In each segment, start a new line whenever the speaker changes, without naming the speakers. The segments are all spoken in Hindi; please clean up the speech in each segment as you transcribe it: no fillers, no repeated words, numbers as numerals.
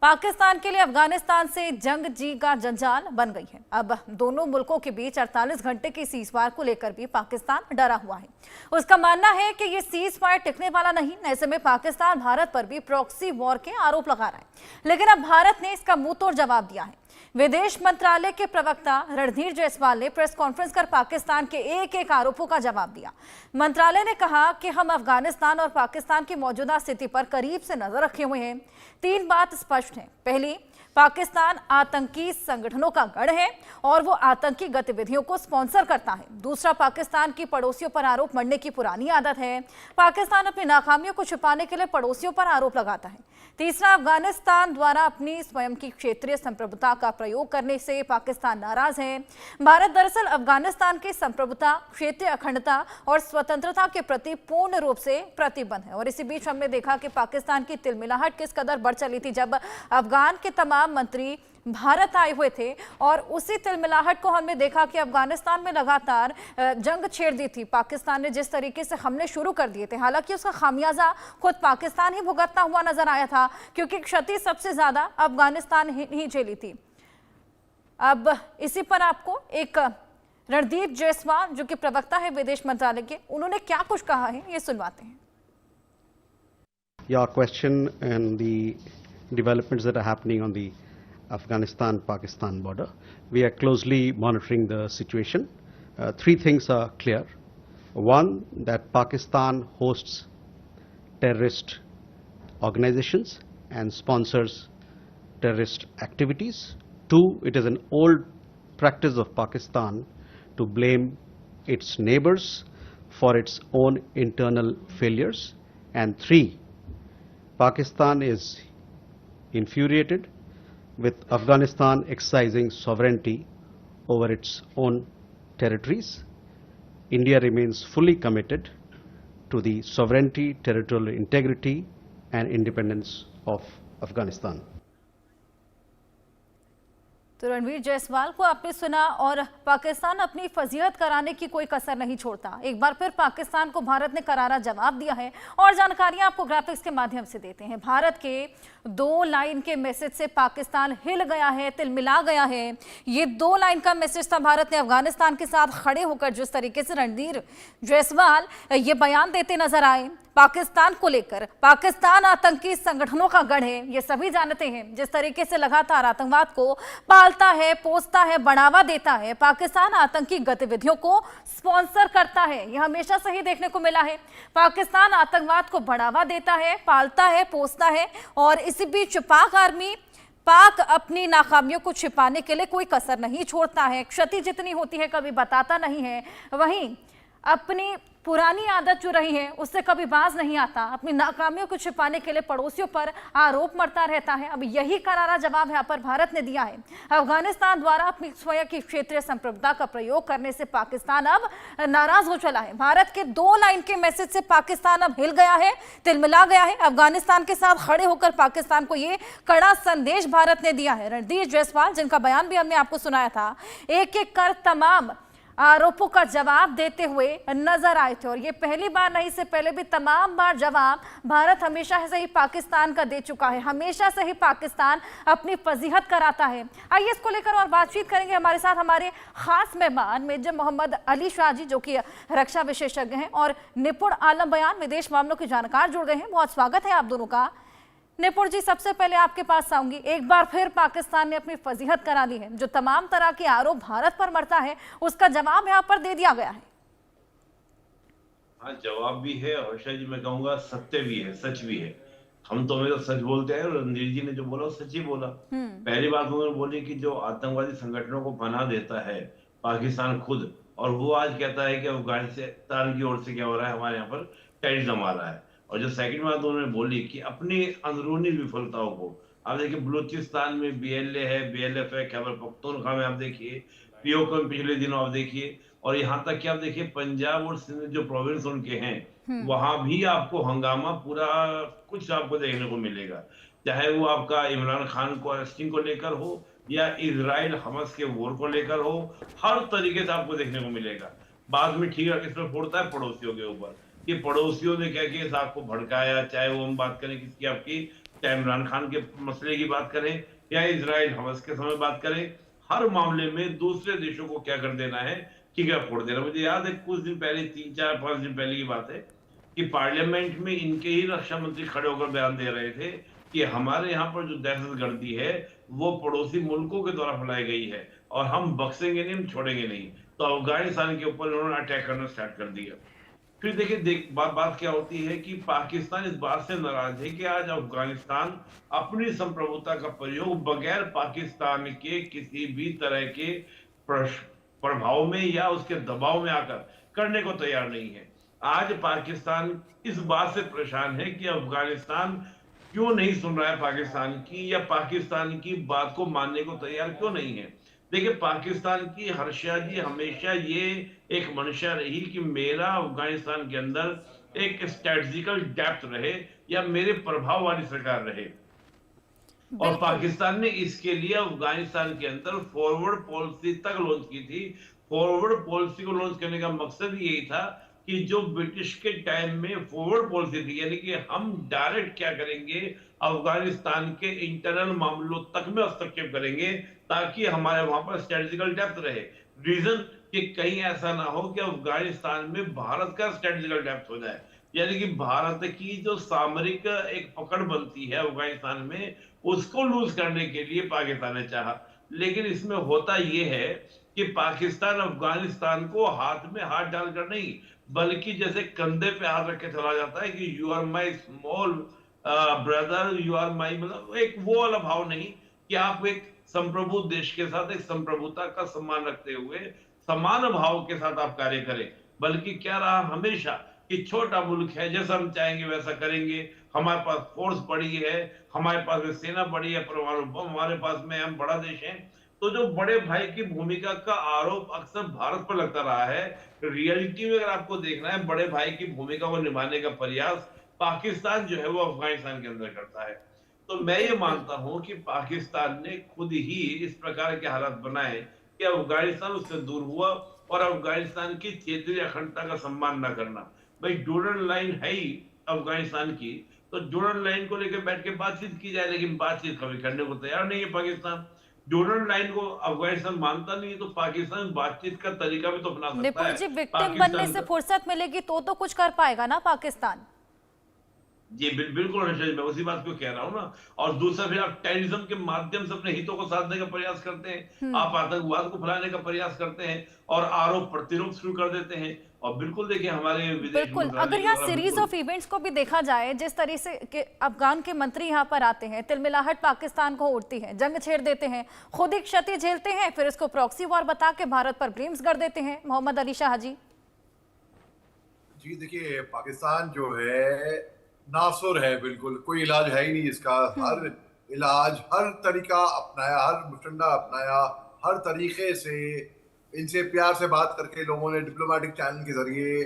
पाकिस्तान के लिए अफगानिस्तान से जंग जी का जंजाल बन गई है। अब दोनों मुल्कों के बीच 48 घंटे की सीजफायर को लेकर भी पाकिस्तान डरा हुआ है। उसका मानना है कि ये सीजफायर टिकने वाला नहीं। ऐसे में पाकिस्तान भारत पर भी प्रॉक्सी वॉर के आरोप लगा रहा है, लेकिन अब भारत ने इसका मुंह तोड़ जवाब दिया है। विदेश मंत्रालय के प्रवक्ता रणधीर जायसवाल ने प्रेस कॉन्फ्रेंस कर पाकिस्तान के एक आरोपों का जवाब दिया। मंत्रालय ने कहा कि हम अफगानिस्तान और पाकिस्तान की मौजूदा स्थिति पर करीब से नजर रखे हुए हैं। 3 बात स्पष्ट है। पहली, पाकिस्तान आतंकी संगठनों का गढ़ है और वो आतंकी गतिविधियों को स्पॉन्सर करता है। दूसरा, पाकिस्तान की पड़ोसियों पर आरोप मढ़ने की पुरानी आदत है। पाकिस्तान अपनी नाकामियों को छुपाने के लिए पड़ोसियों पर आरोप लगाता है। तीसरा, अफगानिस्तान द्वारा अपनी स्वयं की क्षेत्रीय संप्रभुता का प्रयोग करने से पाकिस्तान नाराज है। भारत दरअसल अफगानिस्तान की संप्रभुता, क्षेत्रीय अखंडता और स्वतंत्रता के प्रति पूर्ण रूप से प्रतिबद्ध है। और इसी बीच हमने देखा कि पाकिस्तान की तिलमिलाहट किस कदर बढ़ चली थी जब अफगान के तमाम मंत्री भारत आए हुए थे, और उसी तिलमिलाहट को हमने देखा कि अफगानिस्तान में लगातार जंग छेड़ दी थी। पाकिस्तान ने जिस तरीके से हमले शुरू कर दिए थे, हालांकि उसका खामियाजा खुद पाकिस्तान ही भुगतना हुआ नजर आया था, क्योंकि क्षति सबसे ज्यादा अफगानिस्तान ही झेली थी। अब इसी पर आपको एक रणदीप जायसवाल, जो कि प्रवक्ता है विदेश मंत्रालय के, उन्होंने क्या कुछ कहा है, ये सुनवाते हैं।
Your question and the developments that are happening on the Afghanistan-Pakistan border. We are closely monitoring the situation. 3 things are clear. One, that Pakistan hosts terrorist organizations and sponsors terrorist activities. 2, it is an old practice of Pakistan to blame its neighbors for its own internal failures. And 3, Pakistan is infuriated with Afghanistan exercising sovereignty over its own territories. India remains fully committed to the sovereignty, territorial integrity and independence of Afghanistan.
तो रणवीर जायसवाल को आपने सुना, और पाकिस्तान अपनी फजीहत कराने की कोई कसर नहीं छोड़ता। एक बार फिर पाकिस्तान को भारत ने करारा जवाब दिया है, और जानकारियां आपको ग्राफिक्स के माध्यम से देते हैं। भारत के 2 लाइन के मैसेज से पाकिस्तान हिल गया है, तिलमिला गया है। ये 2 लाइन का मैसेज था। भारत ने अफगानिस्तान के साथ खड़े होकर जिस तरीके से रणधीर जायसवाल ये बयान देते नजर आए पाकिस्तान को लेकर, पाकिस्तान आतंकी संगठनों का गढ़ है, ये सभी जानते हैं। जिस तरीके से लगातार आतंकवाद को पालता है, पोसता है, बढ़ावा देता है, पाकिस्तान आतंकी गतिविधियों को स्पॉन्सर करता है। यह हमेशा से ही देखने को मिला है। पाकिस्तान आतंकवाद को बढ़ावा देता है, पालता है, पोसता है, और इसी बीच पाक अपनी नाकामियों को छिपाने के लिए कोई कसर नहीं छोड़ता है। क्षति जितनी होती है कभी बताता नहीं है। वहीं अपनी पुरानी आदत जो रही है उससे कभी बाज नहीं आता। अपनी नाकामियों को छिपाने के लिए पड़ोसियों पर आरोप मरता रहता है। अब यही करारा जवाब यहाँ पर भारत ने दिया है। अफगानिस्तान द्वारा अपनी स्वयं की क्षेत्रीय संप्रभुता का प्रयोग करने से पाकिस्तान अब नाराज हो चला है। भारत के 2 लाइन के मैसेज से पाकिस्तान अब हिल गया है, तिलमिला गया है। अफगानिस्तान के साथ खड़े होकर पाकिस्तान को ये कड़ा संदेश भारत ने दिया है। रणधीर जायसवाल, जिनका बयान भी हमने आपको सुनाया था, एक कर तमाम आरोपों का जवाब देते हुए नजर आए थे। और ये पहली बार नहीं, से पहले भी तमाम बार जवाब भारत हमेशा से ही पाकिस्तान का दे चुका है। हमेशा से ही पाकिस्तान अपनी फजीहत कराता है। आइए इसको लेकर और बातचीत करेंगे। हमारे साथ हमारे खास मेहमान मेजर मोहम्मद अली शाह जी, जो कि रक्षा विशेषज्ञ हैं, और निपुण आलम बयान, विदेश मामलों के जानकार, जुड़ गए हैं। बहुत स्वागत है आप दोनों का। निपुण जी, सबसे पहले आपके पास आऊंगी। एक बार फिर पाकिस्तान ने अपनी फजीहत करा दी है। जो तमाम तरह के आरोप भारत पर मरता है उसका जवाब यहाँ पर दे दिया गया है।
हाँ, जवाब भी है, हर्षा जी, मैं कहूंगा सत्य भी है, सच भी है। हम तो हमेशा सच बोलते हैं, और रणधीर जी ने जो बोला सच ही बोला। पहली बात उन्होंने बोली कि जो आतंकवादी संगठनों को पनाह देता है पाकिस्तान खुद, और वो आज कहता है कि अफगानिस्तान की ओर से क्या हो रहा है, हमारे यहाँ पर टेररिज्म आ रहा है। और जो सेकंड बात उन्होंने बोली कि अपनी अंदरूनी विफलताओं को, आप देखिए बलूचिस्तान में BLA है, BLF है, खैबर पख्तूनख्वा में आप देखिए, POK में पिछले दिनों आप देखिए, और यहाँ तक कि आप देखिए पंजाब और सिंध जो प्रोविंस उनके हैं, वहां भी आपको हंगामा पूरा कुछ आपको देखने को मिलेगा। चाहे वो आपका इमरान खान को अरेस्टिंग को लेकर हो, या इजराइल हमास के वॉर को लेकर हो, हर तरीके से आपको देखने को मिलेगा। बाद में ठीक है, किस पर फोड़ता है, पड़ोसियों के ऊपर, कि पड़ोसियों ने क्या किया, आपको भड़काया। चाहे वो हम बात करें किसकी, आपकी चाहे इमरान खान के मसले की बात करें या इजराइल हवस के समय बात करें, हर मामले में दूसरे देशों को क्या कर देना है, कीका फोड़ देना। मुझे याद है कुछ दिन पहले, 3-4-5 दिन पहले की बात है कि पार्लियामेंट में इनके ही रक्षा मंत्री खड़े होकर बयान दे रहे थे कि हमारे यहाँ पर जो दहशतगर्दी है वो पड़ोसी मुल्कों के द्वारा फैलाई गई है और हम बख्शेंगे नहीं, हम छोड़ेंगे नहीं। तो अफगानिस्तान के ऊपर उन्होंने अटैक करना स्टार्ट कर दिया। फिर देखिए बात क्या होती है कि पाकिस्तान इस बात से नाराज है कि आज अफगानिस्तान अपनी संप्रभुता का प्रयोग बगैर पाकिस्तान के किसी भी तरह के प्रभाव में या उसके दबाव में आकर करने को तैयार नहीं है। आज पाकिस्तान इस बात से परेशान है कि अफगानिस्तान क्यों नहीं सुन रहा है पाकिस्तान की, या पाकिस्तान की बात को मानने को तैयार क्यों नहीं है। देखिए, पाकिस्तान की हर्षा जी हमेशा ये एक मंशा रही कि मेरा अफगानिस्तान के अंदर एक स्ट्रेटजिकल डेप्थ रहे या मेरे प्रभाव वाली सरकार रहे। और पाकिस्तान ने इसके लिए अफगानिस्तान के अंदर फॉरवर्ड पॉलिसी तक लॉन्च की थी। फॉरवर्ड पॉलिसी को लॉन्च करने का मकसद यही था कि जो ब्रिटिश के टाइम में फॉरवर्ड पॉलिसी थी, यानी कि हम डायरेक्ट क्या करेंगे, अफगानिस्तान के इंटरनल मामलों तक में हस्तक्षेप करेंगे ताकि हमारे वहां पर स्ट्रेटेजिकल डेप्थ रहे। रीजन कि कहीं ऐसा ना हो कि अफगानिस्तान में भारत का स्ट्रेटेजिकल डेप्थ हो जाए, यानी कि भारत की जो सामरिक एक पकड़ बनती है अफगानिस्तान में, उसको लूज करने के लिए पाकिस्तान ने चाहा। लेकिन इसमें होता यह है कि पाकिस्तान अफगानिस्तान को हाथ में हाथ डालकर नहीं, बल्कि जैसे कंधे पे हाथ रख के चला जाता है कि you are my small brother, you are my, मतलब एक वो वाला भाव नहीं कि आप एक संप्रभु देश के साथ एक संप्रभुता का सम्मान रखते हुए समान भाव के साथ आप कार्य करें, बल्कि क्या रहा हमेशा कि छोटा मुल्क है, जैसा हम चाहेंगे वैसा करेंगे, हमारे पास फोर्स बड़ी है, हमारे पास में सेना बड़ी है, परमाणु बम हमारे पास में, हम बड़ा देश है। तो जो बड़े भाई की भूमिका का आरोप अक्सर भारत पर लगता रहा है, रियलिटी में अगर आपको देखना है बड़े भाई की भूमिका को निभाने का प्रयास पाकिस्तान जो है वो अफगानिस्तान के अंदर करता है। तो मैं ये मानता हूं कि पाकिस्तान ने खुद ही इस प्रकार के हालात बनाए कि अफगानिस्तान उससे दूर हुआ और अफगानिस्तान की क्षेत्रीय अखंडता का सम्मान न करना। भाई डोनल लाइन है ही अफगानिस्तान की, तो डोनल लाइन को लेकर बैठ के बातचीत की जाए, लेकिन बातचीत कभी करने को तैयार नहीं है पाकिस्तान। डोनल लाइन को अफगानिस्तान मानता नहीं है, तो पाकिस्तान बातचीत का तरीका भी तो अपना सकता
निपुण
है।
जी, विक्टिम बनने से फुर्सत मिलेगी तो कुछ कर पाएगा ना पाकिस्तान।
जी बिल्कुल हर्षद, मैं उसी बात को कह रहा हूँ ना। और दूसरा फिर आप टेररिज्म के माध्यम से अपने हितों को साधने का प्रयास करते हैं, आप आतंकवाद को फैलाने का प्रयास करते हैं और आरोप प्रतिरोध शुरू कर देते हैं। और बिल्कुल देखिए हमारे
बिल्कुल, अगर यहाँ सीरीज ऑफ इवेंट्स को भी देखा जाए, जिस तरह से कि अफगान के मंत्री यहाँ पर आते हैं, तिलमिलाहट पाकिस्तान को उड़ती है, जंग छेड़ देते हैं, खुद ही क्षति झेलते हैं, फिर इसको प्रॉक्सी वॉर बता के भारत पर ब्लेम्स कर देते हैं। मोहम्मद अली शाह जी।
जी देखिए, पाकिस्तान जो है नासुर है, बिल्कुल कोई इलाज है ही नहीं इसका। हर इलाज, हर तरीका अपनाया, हर मुशंडा अपनाया, हर तरीके से इनसे प्यार से बात करके लोगों ने डिप्लोमेटिक चैनल के जरिए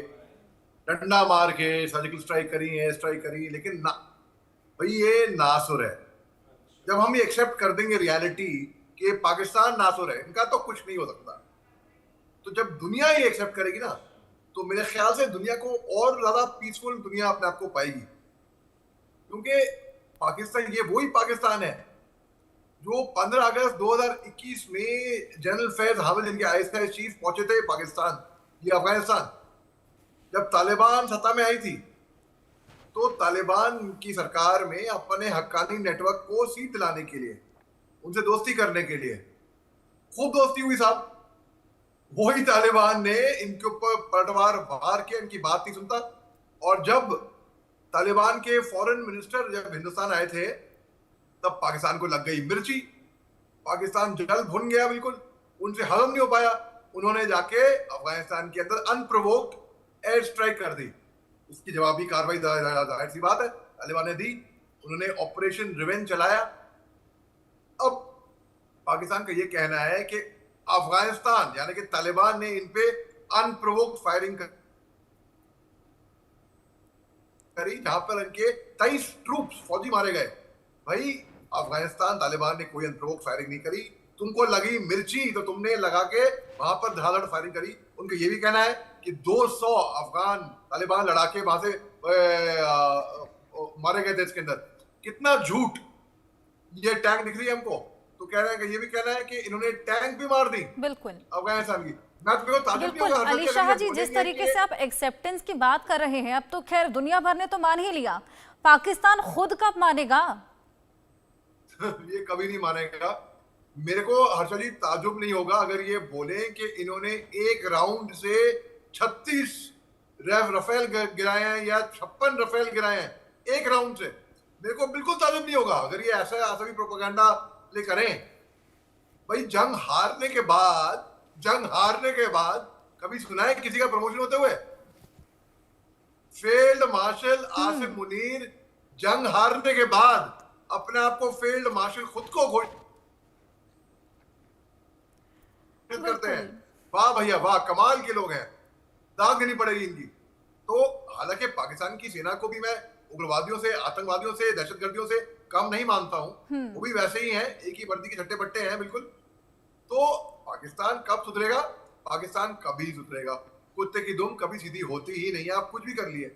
डंडा मार के सर्जिकल स्ट्राइक करी है, स्ट्राइक करी, लेकिन ना भाई ये नासुर है। जब हम ये एक्सेप्ट कर देंगे रियलिटी कि पाकिस्तान नासुर है, इनका तो कुछ नहीं हो सकता, तो जब दुनिया ये एक्सेप्ट करेगी ना, तो मेरे ख्याल से दुनिया को और ज्यादा पीसफुल दुनिया अपने आप को पाएगी। क्योंकि पाकिस्तान ये वही पाकिस्तान है जो 15 अगस्त 2021 में जनरल फैज हामिद, इनके आईएसआई चीफ पहुंचे थे पाकिस्तान, ये अफगानिस्तान। जब तालिबान सत्ता में आई थी तो तालिबान की सरकार में अपने हक्कानी नेटवर्क को सीट दिलाने के लिए, उनसे दोस्ती करने के लिए खूब दोस्ती हुई साहब। वही तालिबान ने इनके ऊपर पलटवार मार के इनकी बात नहीं सुनता। और जब तालिबान के फॉरेन मिनिस्टर जब हिंदुस्तान आए थे, तब पाकिस्तान को लग गई मिर्ची। पाकिस्तान जल भुन गया, बिल्कुल उनसे हजम नहीं हो पाया। उन्होंने जाके अफगानिस्तान के अंदर अनप्रोवोक्ड एयर स्ट्राइक कर दी। इसकी जवाबी कार्रवाई जाहिर सी बात है तालिबान ने दी। उन्होंने ऑपरेशन रिवेंज चलाया। अब पाकिस्तान का ये कहना है कि अफगानिस्तान यानी कि तालिबान ने इन पे अनप्रोवोक्ड फायरिंग करी, जहां पर इनके 23 ट्रूप्स फौजी मारे गए। भाई अफगानिस्तान तालिबान ने कोई अनप्रोवोक्ड फायरिंग नहीं करी। तुमको लगी मिर्ची तो तुमने लगा के वहां पर धड़ाधड़ फायरिंग करी। उनका ये भी कहना है कि 200 अफगान तालिबान लड़ाके वहां से मारे गए थे इसके अंदर। कितना झूठ। ये टैंक दिख रही है हमको, तो कह रहे हैं कि ये भी कह रहा है कि इन्होंने टैंक भी मार दी
बिल्कुल
अफगानिस्तान की। मैं तो ताजुब नहीं
बिल्कुल
होगा
अली शाह जी, जिस तरीके से आप एक्सेप्टेंस की बात कर रहे हैं, अब तो खैर दुनिया भर ने तो मान ही लिया, पाकिस्तान खुद कब मानेगा?
ये कभी नहीं मानेगा। मेरे को हर्षा जी ताजुब नहीं होगा अगर ये बोले कि इन्होंने एक राउंड से 36 रफेल गिराए हैं या 56 रफेल गिराए हैं एक राउंड से। मेरे को बिल्कुल ताजुब नहीं होगा अगर ये ऐसा भी प्रोपेगेंडा ले करें। भाई जंग हारने के बाद कभी सुना है किसी का प्रमोशन होते हुए? फील्ड मार्शल आसिम मुनीर जंग हारने के बाद अपने आप को फील्ड मार्शल खुद को घोषित करते हैं। वाह भैया वाह, कमाल के लोग हैं, दाग देनी पड़ेगी इनकी। तो हालांकि पाकिस्तान की सेना को भी मैं उग्रवादियों से, आतंकवादियों से, दहशतगर्दियों से कम नहीं मानता हूं, वो भी वैसे ही हैं, एक ही वर्दी के छट्टे बट्टे हैं बिल्कुल। तो पाकिस्तान कब सुधरेगा? पाकिस्तान कभी सुधरेगा। कुत्ते की दुम कभी सीधी होती ही नहीं है, आप कुछ भी कर लिए।